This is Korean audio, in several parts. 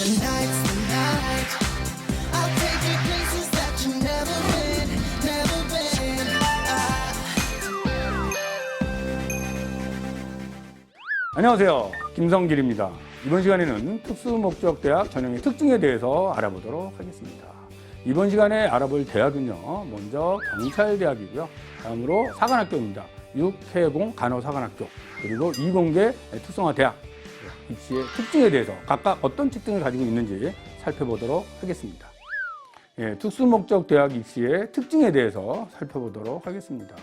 Tonight's the night. I'll take you places that you've never been, never been. 안녕하세요. 김성길입니다. 이번 시간에는 특수목적대학 전형의 특징에 대해서 알아보도록 하겠습니다. 이번 시간에 알아볼 대학은요, 먼저 경찰대학이고요. 다음으로 사관학교입니다. 육해공 간호사관학교, 그리고 이공계 특성화대학 입시의 특징에 대해서 각각 어떤 특징을 가지고 있는지 살펴보도록 하겠습니다. 특수목적대학 입시의 특징에 대해서 살펴보도록 하겠습니다.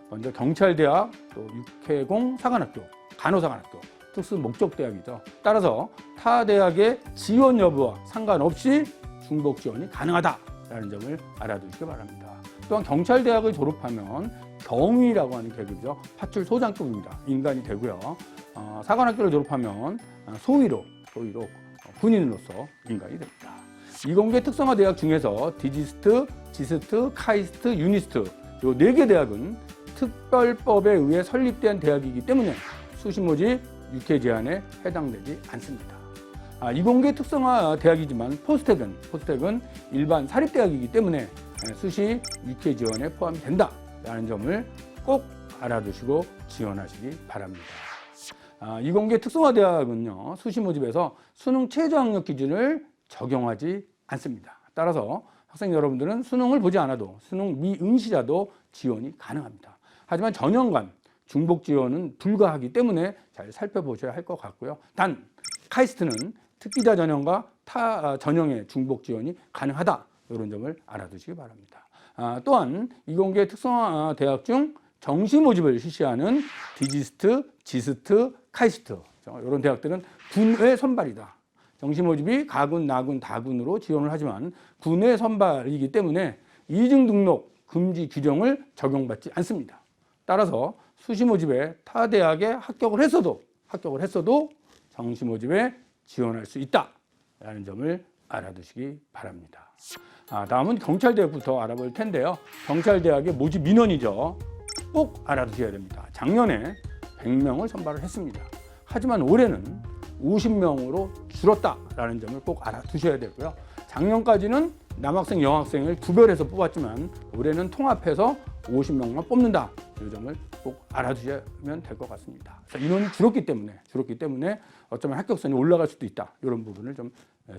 먼저 경찰대학, 또 육해공 사관학교, 간호사관학교, 특수목적대학이죠. 따라서 타 대학의 지원 여부와 상관없이 중복 지원이 가능하다라는 점을 알아두시기 바랍니다. 또한 경찰대학을 졸업하면 경위라고 하는 계급이죠. 파출소장급입니다. 인간이 되고요. 사관학교를 졸업하면 소위로 군인으로서 인간이 됩니다. 이공계 특성화대학 중에서 디지스트, 지스트, 카이스트, 유니스트 이 4개 대학은 특별법에 의해 설립된 대학이기 때문에 수시 모집, 육회 제한에 해당되지 않습니다. 이공계 특성화 대학이지만 포스텍은 일반 사립대학이기 때문에 수시, 육회 지원에 포함이 된다라는 점을 꼭 알아두시고 지원하시기 바랍니다. 이공계 특성화 대학은요, 수시 모집에서 수능 최저학력 기준을 적용하지 않습니다. 따라서 학생 여러분들은 수능을 보지 않아도 수능 미응시자도 지원이 가능합니다. 하지만 전형간 중복 지원은 불가하기 때문에 잘 살펴보셔야 할 것 같고요. 단 카이스트는 특기자 전형과 타 전형의 중복 지원이 가능하다, 이런 점을 알아두시기 바랍니다. 또한 이공계 특성화 대학 중 정시 모집을 실시하는 디지스트, 지스트, 카이스트 이런 대학들은 군외 선발이다. 정시 모집이 가군, 나군, 다군으로 지원을 하지만 군외 선발이기 때문에 이중 등록 금지 규정을 적용받지 않습니다. 따라서 수시 모집에 타 대학에 합격을 했어도 정시 모집에 지원할 수 있다라는 점을 알아두시기 바랍니다. 다음은 경찰대학부터 알아볼 텐데요. 경찰대학의 모집 민원이죠. 꼭 알아두셔야 됩니다. 작년에 100명을 선발을 했습니다. 하지만 올해는 50명으로 줄었다라는 점을 꼭 알아두셔야 되고요. 작년까지는 남학생, 여학생을 구별해서 뽑았지만 올해는 통합해서 50명만 뽑는다. 이 점을 꼭 알아두시면 될 것 같습니다. 인원이 줄었기 때문에 어쩌면 합격선이 올라갈 수도 있다. 이런 부분을 좀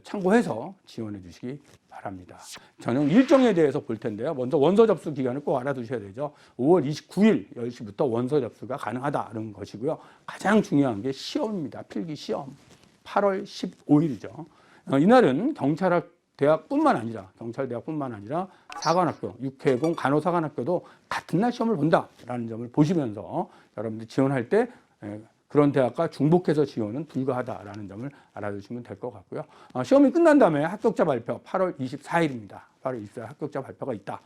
참고해서 지원해 주시기 바랍니다. 전형 일정에 대해서 볼 텐데요. 먼저 원서 접수 기간을 꼭 알아두셔야 되죠. 5월 29일 10시부터 원서 접수가 가능하다는 것이고요. 가장 중요한 게 시험입니다. 필기 시험. 8월 15일이죠. 이날은 경찰대학뿐만 아니라 사관학교, 육해공 간호사관학교도 같은 날 시험을 본다라는 점을 보시면서 여러분들 지원할 때 그런 대학과 중복해서 지원은 불가하다라는 점을 알아두시면 될 것 같고요. 시험이 끝난 다음에 합격자 발표 8월 24일입니다. 8월 24일 합격자 발표가 있다.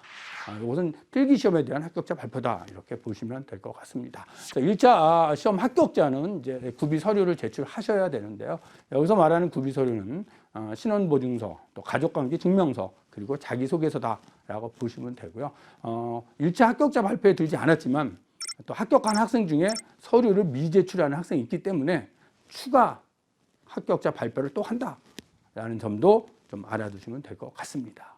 이것은 필기시험에 대한 합격자 발표다. 이렇게 보시면 될 것 같습니다. 1차 시험 합격자는 이제 구비 서류를 제출하셔야 되는데요. 여기서 말하는 구비 서류는 신원보증서, 또 가족관계 증명서, 그리고 자기소개서다라고 보시면 되고요. 1차 합격자 발표에 들지 않았지만 또 합격한 학생 중에 서류를 미제출하는 학생이 있기 때문에 추가 합격자 발표를 또 한다라는 점도 좀 알아두시면 될 것 같습니다.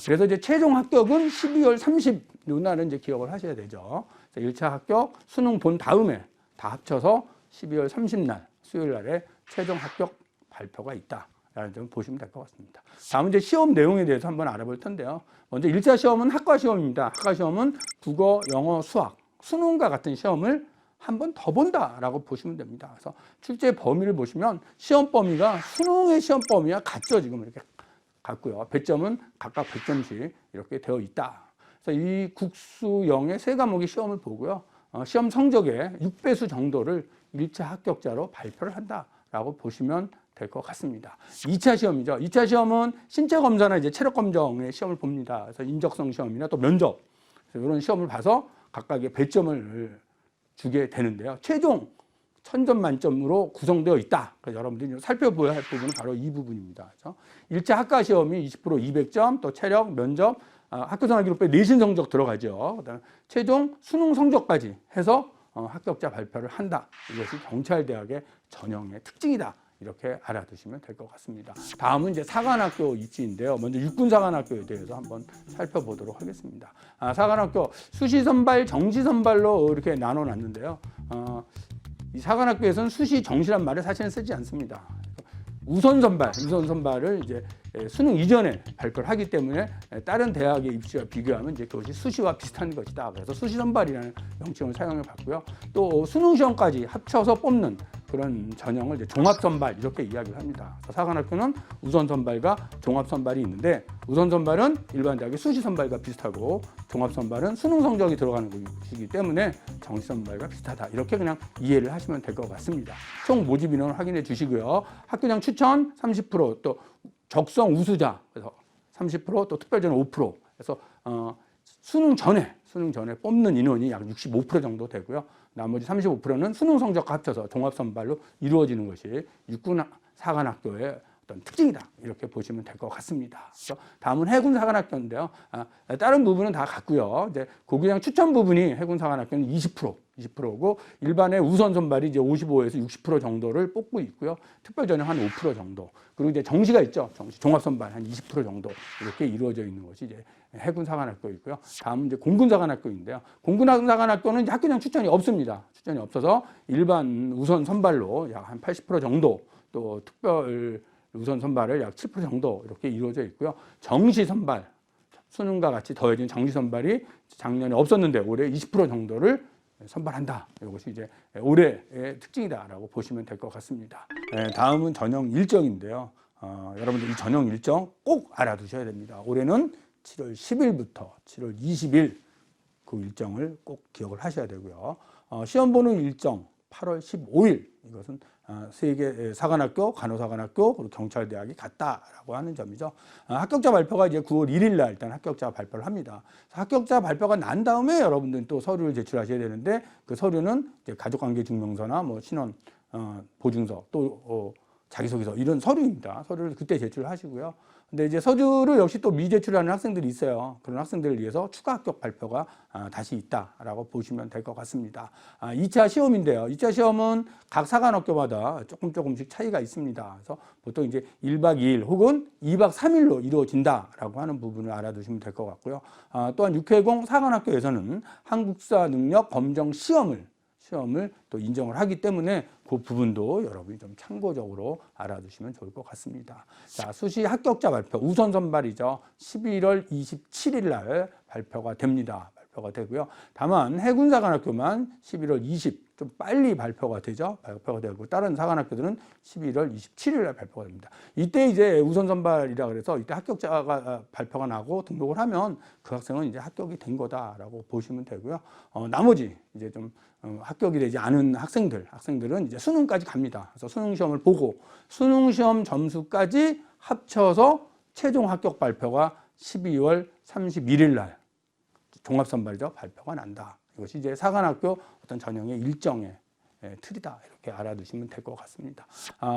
그래서 이제 최종 합격은 12월 30일 날은 이제 기억을 하셔야 되죠. 1차 합격 수능 본 다음에 다 합쳐서 12월 30날 수요일 날에 최종 합격 발표가 있다라는 점을 보시면 될 것 같습니다. 다음은 이제 시험 내용에 대해서 한번 알아볼 텐데요. 먼저 1차 시험은 학과 시험입니다. 학과 시험은 국어, 영어, 수학, 수능과 같은 시험을 한 번 더 본다라고 보시면 됩니다. 그래서 출제 범위를 보시면 시험 범위가 수능의 시험 범위와 같죠. 지금 이렇게 같고요. 배점은 각각 100점씩 이렇게 되어 있다. 그래서 이 국수영의 3과목의 시험을 보고요. 시험 성적의 6배수 정도를 1차 합격자로 발표를 한다라고 보시면 될 것 같습니다. 2차 시험이죠. 2차 시험은 신체 검사나 이제 체력 검정의 시험을 봅니다. 그래서 인적성 시험이나 또 면접 이런 시험을 봐서 각각의 배점을 주게 되는데요. 최종 1000점 만점으로 구성되어 있다. 그래서 여러분들이 살펴봐야 할 부분은 바로 이 부분입니다. 그래서 1차 학과 시험이 20% 200점, 또 체력, 면접, 학교생활 기록부에 내신 성적 들어가죠. 그다음에 최종 수능 성적까지 해서 합격자 발표를 한다. 이것이 경찰대학의 전형의 특징이다. 이렇게 알아두시면 될 것 같습니다. 다음은 이제 사관학교 입지인데요. 먼저 육군사관학교에 대해서 한번 살펴보도록 하겠습니다. 사관학교 수시 선발, 정시 선발로 이렇게 나눠놨는데요. 이 사관학교에서는 수시, 정시란 말을 사실은 쓰지 않습니다. 우선 선발을 이제 수능 이전에 발표를 하기 때문에 다른 대학의 입시와 비교하면 이제 그것이 수시와 비슷한 것이다. 그래서 수시 선발이라는 명칭을 사용해 봤고요. 또 수능 시험까지 합쳐서 뽑는 그런 전형을 이제 종합 선발 이렇게 이야기를 합니다. 사관학교는 우선 선발과 종합 선발이 있는데 우선 선발은 일반 대학의 수시 선발과 비슷하고 종합 선발은 수능 성적이 들어가는 것이기 때문에 정시 선발과 비슷하다. 이렇게 그냥 이해를 하시면 될 것 같습니다. 총 모집 인원을 확인해 주시고요. 학교장 추천 30%, 또 적성 우수자 그래서 30%, 또 특별전형 5%. 그래서 수능 전에 뽑는 인원이 약 65% 정도 되고요. 나머지 35%는 수능 성적과 합쳐서 종합 선발로 이루어지는 것이 육군 사관학교의 어떤 특징이다. 이렇게 보시면 될 것 같습니다. 그래서 다음은 해군 사관학교인데요. 다른 부분은 다 같고요. 이제 고교장 추천 부분이 해군 사관학교는 20%고 일반의 우선 선발이 이제 55에서 60% 정도를 뽑고 있고요. 특별 전형 한 5% 정도. 그리고 이제 정시가 있죠. 정시 종합 선발 한 20% 정도 이렇게 이루어져 있는 것이 이제 해군 사관학교 있고요. 다음은 이제 공군 사관학교인데요. 공군 사관학교는 학교장 추천이 없습니다. 추천이 없어서 일반 우선 선발로 약 한 80% 정도, 또 특별 우선 선발을 약 7% 정도 이렇게 이루어져 있고요. 정시 선발, 수능과 같이 더해진 정시 선발이 작년에 없었는데 올해 20% 정도를 선발한다. 이것이 이제 올해의 특징이다라고 보시면 될 것 같습니다. 다음은 전형 일정인데요. 여러분들 이 전형 일정 꼭 알아두셔야 됩니다. 올해는 7월 10일부터 7월 20일 그 일정을 꼭 기억을 하셔야 되고요. 시험 보는 일정 8월 15일 이것은 세 개 사관학교, 간호사관학교, 그리고 경찰대학이 같다라고 하는 점이죠. 합격자 발표가 이제 9월 1일 날 일단 합격자 발표를 합니다. 합격자 발표가 난 다음에 여러분들은 또 서류를 제출하셔야 되는데 그 서류는 이제 가족관계증명서나 뭐 신원 보증서 또 자기소개서 이런 서류입니다. 서류를 그때 제출하시고요. 근데 이제 서류를 역시 또 미제출하는 학생들이 있어요. 그런 학생들을 위해서 추가 합격 발표가 다시 있다라고 보시면 될 것 같습니다. 2차 시험인데요. 2차 시험은 각 사관학교마다 조금씩 차이가 있습니다. 그래서 보통 이제 1박 2일 혹은 2박 3일로 이루어진다라고 하는 부분을 알아두시면 될 것 같고요. 또한 6회공 사관학교에서는 한국사 능력 검정 시험을 또 인정을 하기 때문에 그 부분도 여러분이 좀 참고적으로 알아두시면 좋을 것 같습니다. 자, 수시 합격자 발표 우선 선발이죠. 11월 27일 날 발표가 됩니다. 발표가 되고요. 다만 해군 사관학교만 11월 20 좀 빨리 발표가 되죠. 발표가 되고 다른 사관학교들은 11월 27일 날 발표가 됩니다. 이때 이제 우선 선발이라 그래서 이때 합격자가 발표가 나고 등록을 하면 그 학생은 이제 합격이 된 거다라고 보시면 되고요. 나머지 이제 좀 합격이 되지 않은 학생들은 이제 수능까지 갑니다. 그래서 수능 시험을 보고 수능 시험 점수까지 합쳐서 최종 합격 발표가 12월 31일 날 종합 선발이죠. 발표가 난다. 이것이 이제 사관학교 어떤 전형의 일정의 틀이다. 이렇게 알아두시면 될 것 같습니다.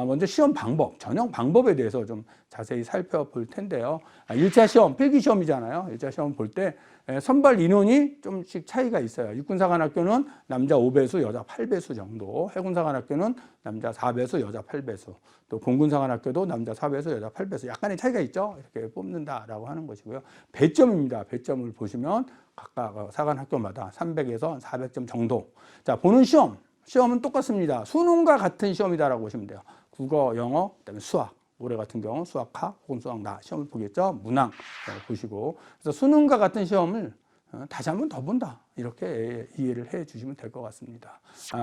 먼저 시험 방법, 전형 방법에 대해서 좀 자세히 살펴볼 텐데요. 1차 시험, 필기 시험이잖아요. 1차 시험 볼 때 선발 인원이 좀씩 차이가 있어요. 육군사관학교는 남자 5배수, 여자 8배수 정도. 해군사관학교는 남자 4배수, 여자 8배수. 또 공군사관학교도 남자 4배수, 여자 8배수. 약간의 차이가 있죠. 이렇게 뽑는다라고 하는 것이고요. 배점입니다. 배점을 보시면 각각 사관학교마다 300에서 400점 정도. 자, 보는 시험은 똑같습니다. 수능과 같은 시험이다라고 보시면 돼요. 국어, 영어, 그다음에 수학. 올해 같은 경우 수학학 혹은 수학나 시험을 보겠죠. 문항 보시고. 그래서 수능과 같은 시험을 다시 한번 더 본다. 이렇게 이해를 해 주시면 될 것 같습니다.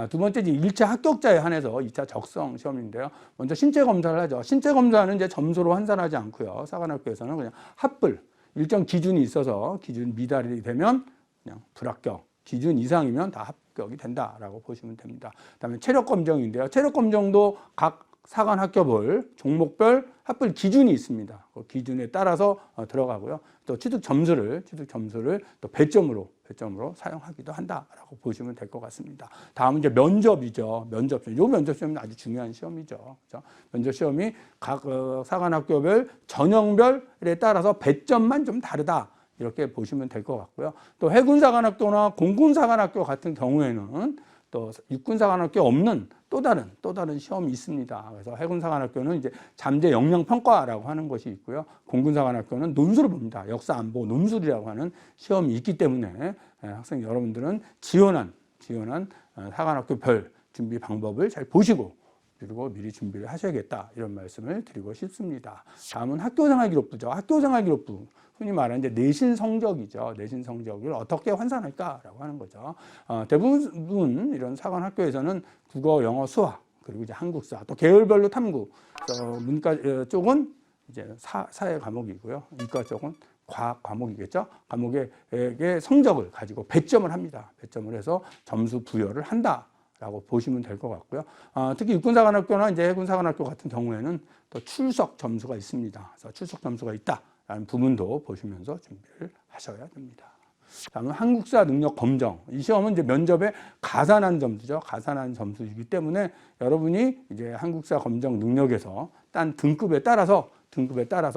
두 번째, 1차 합격자에 한해서 2차 적성 시험인데요. 먼저 신체 검사를 하죠. 신체 검사는 이제 점수로 환산하지 않고요. 사관학교에서는 그냥 합불. 일정 기준이 있어서 기준 미달이 되면 그냥 불합격. 기준 이상이면 다 합격이 된다라고 보시면 됩니다. 그다음에 체력 검정인데요. 체력 검정도 각 사관학교별 종목별 합불 기준이 있습니다. 그 기준에 따라서 들어가고요. 또 취득 점수를 또 배점으로 사용하기도 한다라고 보시면 될 것 같습니다. 다음은 이제 면접이죠. 이 면접 시험은 아주 중요한 시험이죠. 그렇죠? 면접 시험이 각 사관학교별 전형별에 따라서 배점만 좀 다르다. 이렇게 보시면 될 것 같고요. 또 해군사관학교나 공군사관학교 같은 경우에는 또 육군사관학교 없는 또 다른 시험이 있습니다. 그래서 해군사관학교는 이제 잠재 역량 평가라고 하는 것이 있고요. 공군사관학교는 논술을 봅니다. 역사 안보 논술이라고 하는 시험이 있기 때문에 학생 여러분들은 지원한 사관학교별 준비 방법을 잘 보시고 그리고 미리 준비를 하셔야겠다 이런 말씀을 드리고 싶습니다. 다음은 학교생활기록부죠. 학교생활기록부 흔히 말하는 이제 내신 성적이죠. 내신 성적을 어떻게 환산할까라고 하는 거죠. 대부분 이런 사관학교에서는 국어, 영어, 수학 그리고 이제 한국사 또 계열별로 탐구 문과 쪽은 이제 사회 과목이고요. 이과 쪽은 과학 과목이겠죠. 과목의 성적을 가지고 배점을 합니다. 배점을 해서 점수 부여를 한다. 라고 보시면 될 것 같고요. 특히 육군사관학교나 이제 해군사관학교 같은 경우에는 또 출석 점수가 있습니다. 그래서 출석 점수가 있다라는 부분도 보시면서 준비를 하셔야 됩니다. 다음은 한국사 능력 검정. 이 시험은 이제 면접에 가산한 점수죠. 가산한 점수이기 때문에 여러분이 이제 한국사 검정 능력에서 딴 등급에 따라서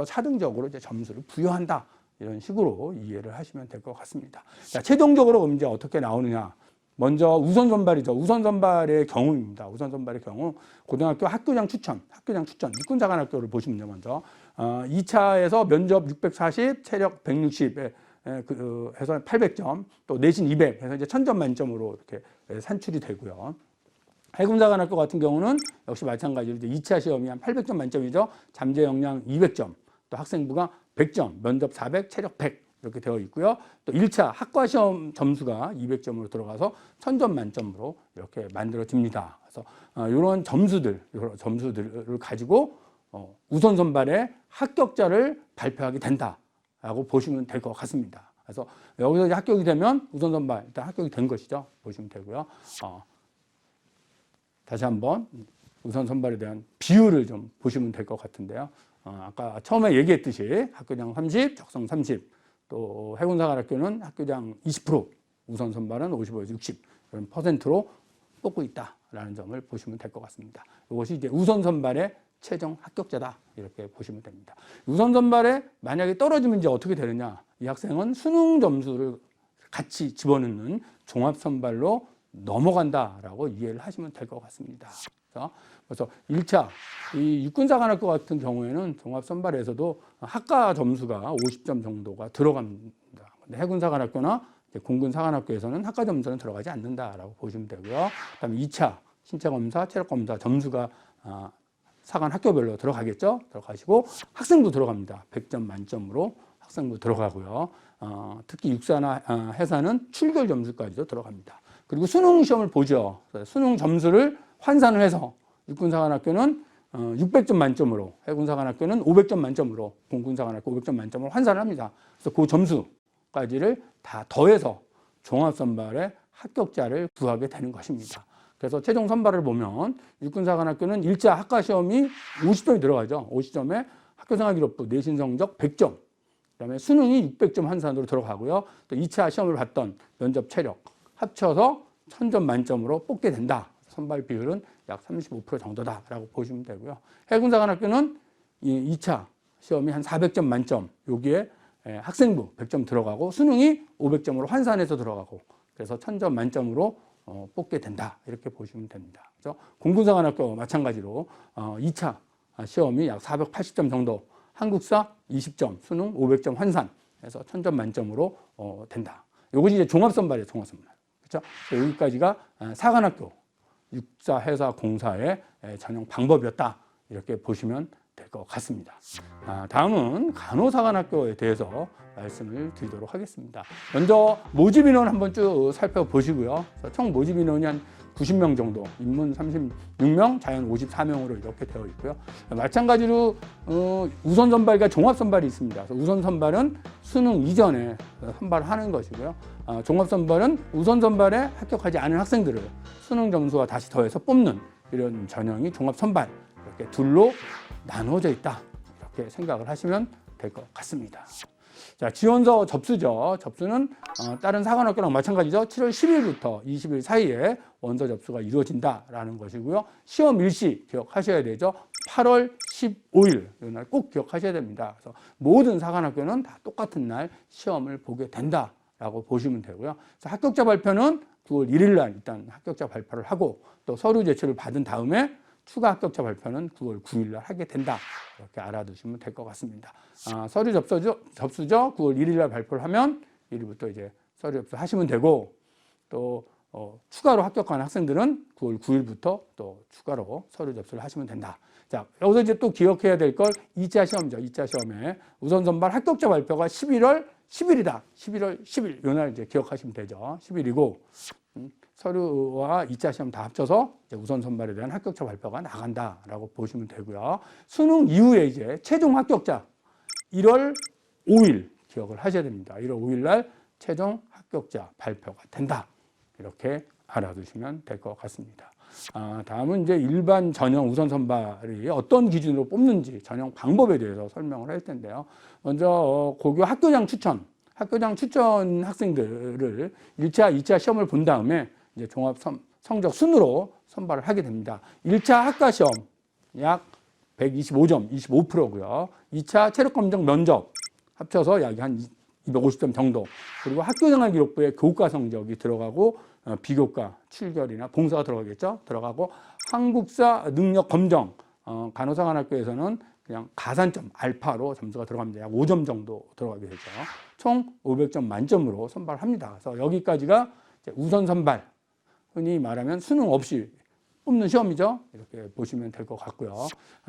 차등적으로 이제 점수를 부여한다. 이런 식으로 이해를 하시면 될 것 같습니다. 자, 최종적으로 이제 어떻게 나오느냐. 먼저 우선 선발이죠. 우선 선발의 경우입니다. 우선 선발의 경우 고등학교 학교장 추천, 육군사관학교를 보시면요. 먼저 2차에서 면접 640, 체력 160에 해서 800점, 또 내신 200 해서 이제 1000점 만점으로 이렇게 산출이 되고요. 해군사관학교 같은 경우는 역시 마찬가지로 이제 2차 시험이 한 800점 만점이죠. 잠재 역량 200점, 또 학생부가 100점, 면접 400, 체력 100. 이렇게 되어 있고요. 또 1차 학과 시험 점수가 200점으로 들어가서 1000점 만점으로 이렇게 만들어집니다. 그래서 이런 점수들을 가지고 우선 선발의 합격자를 발표하게 된다라고 보시면 될 것 같습니다. 그래서 여기서 이제 합격이 되면 우선 선발 일단 합격이 된 것이죠. 보시면 되고요. 다시 한번 우선 선발에 대한 비율을 좀 보시면 될 것 같은데요. 아까 처음에 얘기했듯이 학교장 30, 적성 30. 또 해군사관학교는 학교장 20%, 우선 선발은 55에서 60 이런 퍼센트로 뽑고 있다라는 점을 보시면 될 것 같습니다. 이것이 이제 우선 선발의 최종 합격자다 이렇게 보시면 됩니다. 우선 선발에 만약에 떨어지면 이제 어떻게 되느냐? 이 학생은 수능 점수를 같이 집어넣는 종합 선발로 넘어간다라고 이해를 하시면 될 것 같습니다. 그래서 1차 이 육군사관학교 같은 경우에는 종합선발에서도 학과 점수가 50점 정도가 들어갑니다. 근데 해군사관학교나 공군사관학교에서는 학과 점수는 들어가지 않는다라고 보시면 되고요. 그다음에 2차 신체검사, 체력검사 점수가 사관 학교별로 들어가겠죠. 들어가시고 학생부 들어갑니다. 100점 만점으로 학생부 들어가고요. 특히 육사나 해사는 출결 점수까지도 들어갑니다. 그리고 수능 시험을 보죠. 수능 점수를 환산을 해서 육군사관학교는 600점 만점으로, 해군사관학교는 500점 만점으로, 공군사관학교 500점 만점으로 환산을 합니다. 그래서 그 점수까지를 다 더해서 종합선발의 합격자를 구하게 되는 것입니다. 그래서 최종 선발을 보면 육군사관학교는 1차 학과시험이 50점이 들어가죠. 50점에 학교생활기록부 내신 성적 100점, 그다음에 수능이 600점 환산으로 들어가고요. 또 2차 시험을 봤던 면접 체력 합쳐서 1000점 만점으로 뽑게 된다. 선발 비율은 약 35% 정도다라고 보시면 되고요. 해군사관학교는 2차 시험이 한 400점 만점, 여기에 학생부 100점 들어가고 수능이 500점으로 환산해서 들어가고 그래서 1000점 만점으로 뽑게 된다. 이렇게 보시면 됩니다. 그래서 공군사관학교 마찬가지로 2차 시험이 약 480점 정도, 한국사 20점, 수능 500점 환산해서 1000점 만점으로 된다. 이것이 이제 종합선발이에요, 종합선발. 그렇죠? 여기까지가 사관학교 육사, 해사, 공사의 전형 방법이었다. 이렇게 보시면 될 것 같습니다. 다음은 간호사관학교에 대해서 말씀을 드리도록 하겠습니다. 먼저 모집 인원 한번 쭉 살펴보시고요. 총 모집 인원이 한 90명 정도, 인문 36명, 자연 54명으로 이렇게 되어 있고요. 마찬가지로 우선 선발과 종합 선발이 있습니다. 그래서 우선 선발은 수능 이전에 선발하는 것이고요. 종합 선발은 우선 선발에 합격하지 않은 학생들을 수능 점수와 다시 더해서 뽑는 이런 전형이 종합 선발, 이렇게 둘로 나눠져 있다. 이렇게 생각을 하시면 될 것 같습니다. 자, 지원서 접수죠. 접수는 다른 사관학교랑 마찬가지죠. 7월 10일부터 20일 사이에 원서 접수가 이루어진다라는 것이고요. 시험 일시 기억하셔야 되죠. 8월 15일 이날 꼭 기억하셔야 됩니다. 그래서 모든 사관학교는 다 똑같은 날 시험을 보게 된다. 라고 보시면 되고요. 그래서 합격자 발표는 9월 1일 날 일단 합격자 발표를 하고 또 서류 제출을 받은 다음에 추가 합격자 발표는 9월 9일 날 하게 된다. 이렇게 알아두시면 될 것 같습니다. 서류 접수죠. 9월 1일 날 발표를 하면 1일부터 이제 서류 접수 하시면 되고 또 추가로 합격한 학생들은 9월 9일부터 또 추가로 서류 접수를 하시면 된다. 자, 여기서 이제 또 기억해야 될 걸 2차 시험이죠. 2차 시험에 우선 선발 합격자 발표가 11월 10일이다. 11월 10일. 요 날 이제 기억하시면 되죠. 10일이고 서류와 2차 시험 다 합쳐서 이제 우선 선발에 대한 합격자 발표가 나간다라고 보시면 되고요. 수능 이후에 이제 최종 합격자 1월 5일 기억을 하셔야 됩니다. 1월 5일 날 최종 합격자 발표가 된다. 이렇게 알아두시면 될 것 같습니다. 다음은 이제 일반 전형 우선 선발이 어떤 기준으로 뽑는지 전형 방법에 대해서 설명을 할 텐데요. 먼저 고교 학교장 추천 학생들을 1차, 2차 시험을 본 다음에 이제 종합 성적 순으로 선발을 하게 됩니다. 1차 학과 시험 약 125점, 25%고요. 2차 체력검정 면접 합쳐서 약 한 250점 정도. 그리고 학교생활기록부에 교과 성적이 들어가고 비교과, 출결이나 봉사가 들어가겠죠. 들어가고 한국사 능력 검정, 간호사관학교에서는 그냥 가산점, 알파로 점수가 들어갑니다. 약 5점 정도 들어가게 되죠. 총 500점 만점으로 선발합니다. 그래서 여기까지가 이제 우선 선발, 흔히 말하면 수능 없이 뽑는 시험이죠. 이렇게 보시면 될 것 같고요.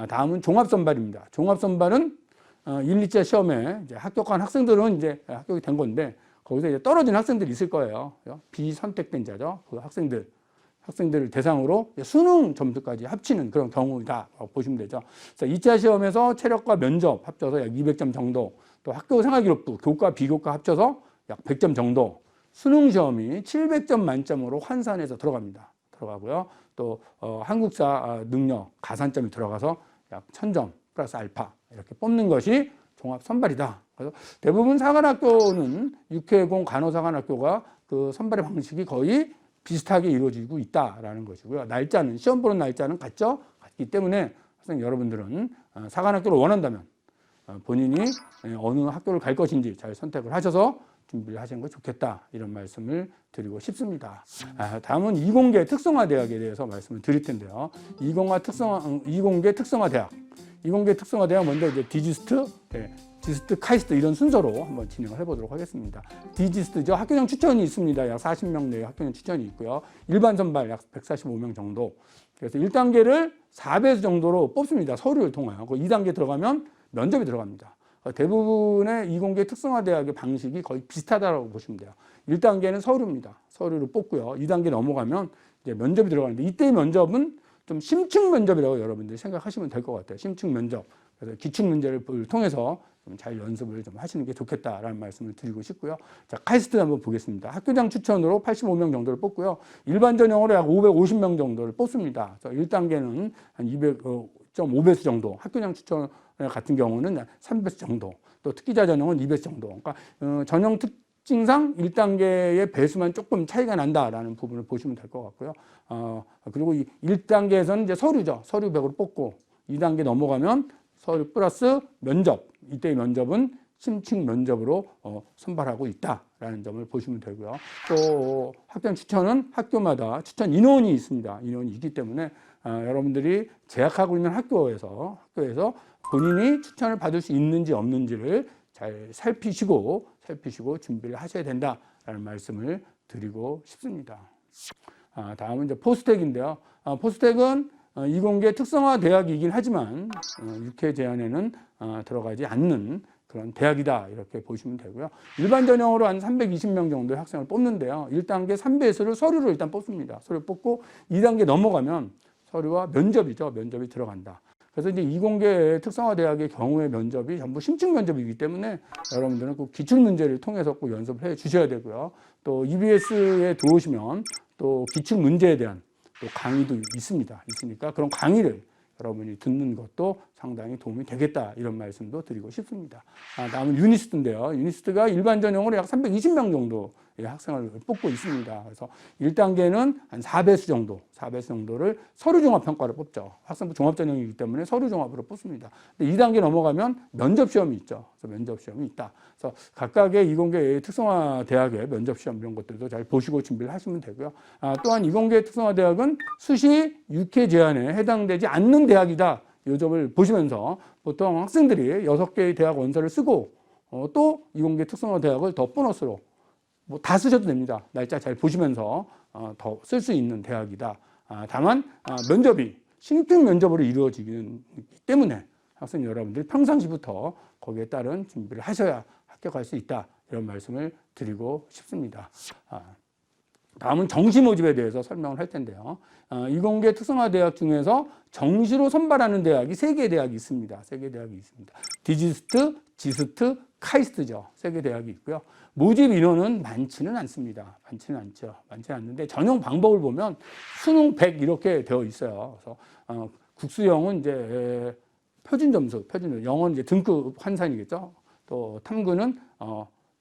다음은 종합선발입니다. 종합선발은 1, 2차 시험에 이제 합격한 학생들은 이제 합격이 된 건데 거기서 이제 떨어진 학생들이 있을 거예요. 비선택된 자죠. 그 학생들을 대상으로 수능 점수까지 합치는 그런 경우다 보시면 되죠. 그래서 2차 시험에서 체력과 면접 합쳐서 약 200점 정도, 또 학교 생활기록부, 교과, 비교과 합쳐서 약 100점 정도, 수능 시험이 700점 만점으로 환산해서 들어가고요. 또 한국사 능력 가산점이 들어가서 약 1000점 플러스 알파 이렇게 뽑는 것이 종합 선발이다. 그래서 대부분 사관학교는 육해공 간호사관학교가 그 선발의 방식이 거의 비슷하게 이루어지고 있다라는 것이고요. 날짜는 시험 보는 날짜는 같기 때문에 학생 여러분들은 사관학교를 원한다면 본인이 어느 학교를 갈 것인지 잘 선택을 하셔서 준비를 하시는 거 좋겠다 이런 말씀을 드리고 싶습니다. 다음은 이공계 특성화대학에 대해서 말씀을 드릴 텐데요. 이공계 특성화대학 먼저 이제 디지스트, 지스트, 카이스트 이런 순서로 한번 진행을 해보도록 하겠습니다. 디지스트죠. 학교장 추천이 있습니다. 약 40명 내에 학교장 추천이 있고요. 일반 선발 약 145명 정도. 그래서 1단계를 4배수 정도로 뽑습니다. 서류를 통하여. 2단계 들어가면 면접이 들어갑니다. 대부분의 이공계 특성화대학의 방식이 거의 비슷하다고 보시면 돼요. 1단계는 서류입니다. 서류를 뽑고요. 2단계 넘어가면 이제 면접이 들어가는데 이때의 면접은 좀 심층 면접이라고 여러분들이 생각하시면 될 것 같아요. 심층 면접. 그래서 기출 문제를 통해서 좀 잘 연습을 좀 하시는 게 좋겠다라는 말씀을 드리고 싶고요. 자, 카이스트 한번 보겠습니다. 학교장 추천으로 85명 정도를 뽑고요. 일반 전형으로 약 550명 정도를 뽑습니다. 그래서 1단계는 한 200.5배수 정도, 학교장 추천 같은 경우는 3배수 정도, 또 특기자 전형은 2배수 정도. 그러니까 전형 특징상 1단계의 배수만 조금 차이가 난다라는 부분을 보시면 될 것 같고요. 그리고 1단계에서는 이제 서류죠. 서류 100으로 뽑고 2단계 넘어가면 서류 플러스 면접. 이때의 면접은 심층 면접으로 선발하고 있다라는 점을 보시면 되고요. 또 학생 추천은 학교마다 추천 인원이 있습니다. 인원이 있기 때문에 여러분들이 재학하고 있는 학교에서 본인이 추천을 받을 수 있는지 없는지를 잘 살피시고 준비를 하셔야 된다라는 말씀을 드리고 싶습니다. 다음은 이제 포스텍인데요. 포스텍은 이공계 특성화 대학이긴 하지만 육해 제한에는 들어가지 않는 그런 대학이다 이렇게 보시면 되고요. 일반 전형으로 한 320명 정도의 학생을 뽑는데요. 1단계 3배수를 서류로 일단 뽑습니다. 서류 뽑고 2단계 넘어가면 서류와 면접이죠. 면접이 들어간다. 그래서 이제 이공계 특성화 대학의 경우에 면접이 전부 심층 면접이기 때문에 여러분들은 꼭 기출 문제를 통해서 꼭 연습을 해 주셔야 되고요. 또 EBS에 들어오시면 또 기출 문제에 대한 또 강의도 있으니까 그런 강의를 여러분이 듣는 것도 상당히 도움이 되겠다 이런 말씀도 드리고 싶습니다. 다음은 유니스트인데요. 유니스트가 일반 전형으로 약 320명 정도의 학생을 뽑고 있습니다. 그래서 1단계는 한 4배수 정도를 서류종합평가로 뽑죠. 학생부 종합전형이기 때문에 서류종합으로 뽑습니다. 근데 2단계 넘어가면 면접시험이 있죠. 그래서 면접시험이 있다. 그래서 각각의 이공계 특성화 대학의 면접시험 이런 것들도 잘 보시고 준비를 하시면 되고요. 또한 이공계 특성화 대학은 수시 육회 제한에 해당되지 않는 대학이다. 이 점을 보시면서 보통 학생들이 6개의 대학 원서를 쓰고 또 이공계 특성화 대학을 더 보너스로 뭐 다 쓰셔도 됩니다. 날짜 잘 보시면서 더 쓸 수 있는 대학이다. 다만 면접이 신입생 면접으로 이루어지기 때문에 학생 여러분들이 평상시부터 거기에 따른 준비를 하셔야 합격할 수 있다. 이런 말씀을 드리고 싶습니다. 다음은 정시 모집에 대해서 설명을 할 텐데요. 이공계 특성화 대학 중에서 정시로 선발하는 대학이 3개의 대학이 있습니다. 3개의 대학이 있습니다. 디지스트, 지스트, 카이스트죠. 3개 대학이 있고요. 모집 인원은 많지는 않습니다. 많지는 않죠. 많지는 않는데 전형 방법을 보면 수능 100 이렇게 되어 있어요. 그래서 국수형은 이제 표준 점수, 영어는 이제 등급 환산이겠죠. 또 탐구는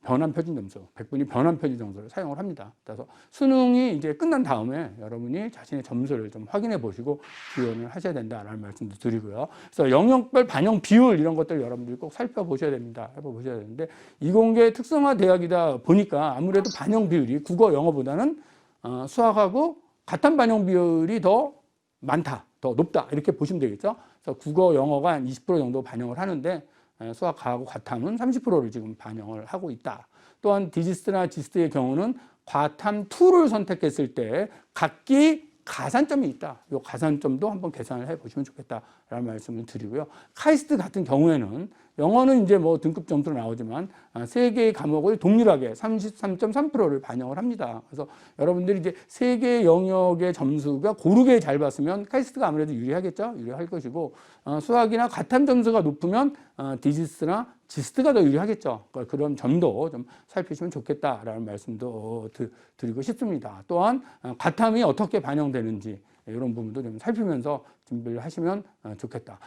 변환 표준 점수, 100분이 변환 표준 점수를 사용을 합니다. 그래서 수능이 이제 끝난 다음에 여러분이 자신의 점수를 좀 확인해 보시고 지원을 하셔야 된다라는 말씀도 드리고요. 그래서 영역별 반영 비율 이런 것들 여러분들이 꼭 살펴보셔야 됩니다. 해보셔야 되는데 이공계 특성화 대학이다 보니까 아무래도 반영 비율이 국어, 영어보다는 수학하고 같은 반영 비율이 더 많다, 더 높다 이렇게 보시면 되겠죠. 그래서 국어, 영어가 한 20% 정도 반영을 하는데 수학하고 과탐은 30%를 지금 반영을 하고 있다. 또한 디지스트나 지스트의 경우는 과탐 2를 선택했을 때 각기 가산점이 있다. 이 가산점도 한번 계산을 해 보시면 좋겠다라는 말씀을 드리고요. 카이스트 같은 경우에는 영어는 이제 뭐 등급 점수로 나오지만 3개의 과목을 동일하게 33.3%를 반영을 합니다. 그래서 여러분들이 이제 3개의 영역의 점수가 고르게 잘 봤으면 카이스트가 아무래도 유리하겠죠. 유리할 것이고 수학이나 과탐 점수가 높으면 디지스트나 지스트가 더 유리하겠죠. 그런 점도 좀 살피시면 좋겠다라는 말씀도 드리고 싶습니다. 또한 과탐이 어떻게 반영되는지 이런 부분도 좀 살피면서 준비를 하시면 좋겠다.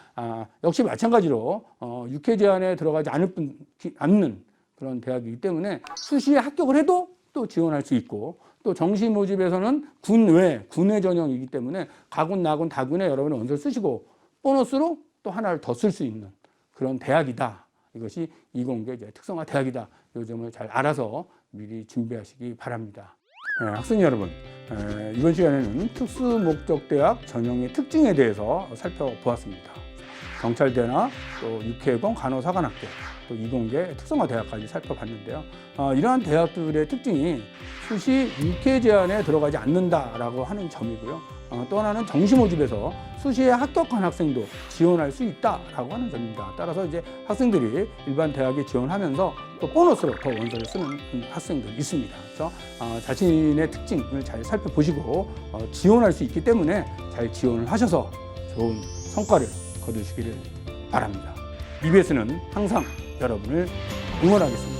역시 마찬가지로 육회 제한에 들어가지 않는 그런 대학이기 때문에 수시에 합격을 해도 또 지원할 수 있고 또 정시 모집에서는 군외 전형이기 때문에 가군, 나군, 다군에 여러분이 원서를 쓰시고 보너스로 또 하나를 더 쓸 수 있는 그런 대학이다. 이것이 이공계 특성화 대학이다. 이 점을 잘 알아서 미리 준비하시기 바랍니다. 학생 여러분, 이번 시간에는 특수목적대학 전형의 특징에 대해서 살펴보았습니다. 경찰대나 또 육해공 간호사관학교, 또 이공계 특성화 대학까지 살펴봤는데요. 이러한 대학들의 특징이 수시 육회 제한에 들어가지 않는다라고 하는 점이고요. 또 하나는 정시 모집에서 수시에 합격한 학생도 지원할 수 있다라고 하는 점입니다. 따라서 이제 학생들이 일반 대학에 지원하면서 또 보너스로 더 원서를 쓰는 학생들이 있습니다. 그래서 자신의 특징을 잘 살펴보시고 지원할 수 있기 때문에 잘 지원을 하셔서 좋은 성과를 거두시기를 바랍니다. EBS는 항상 여러분을 응원하겠습니다.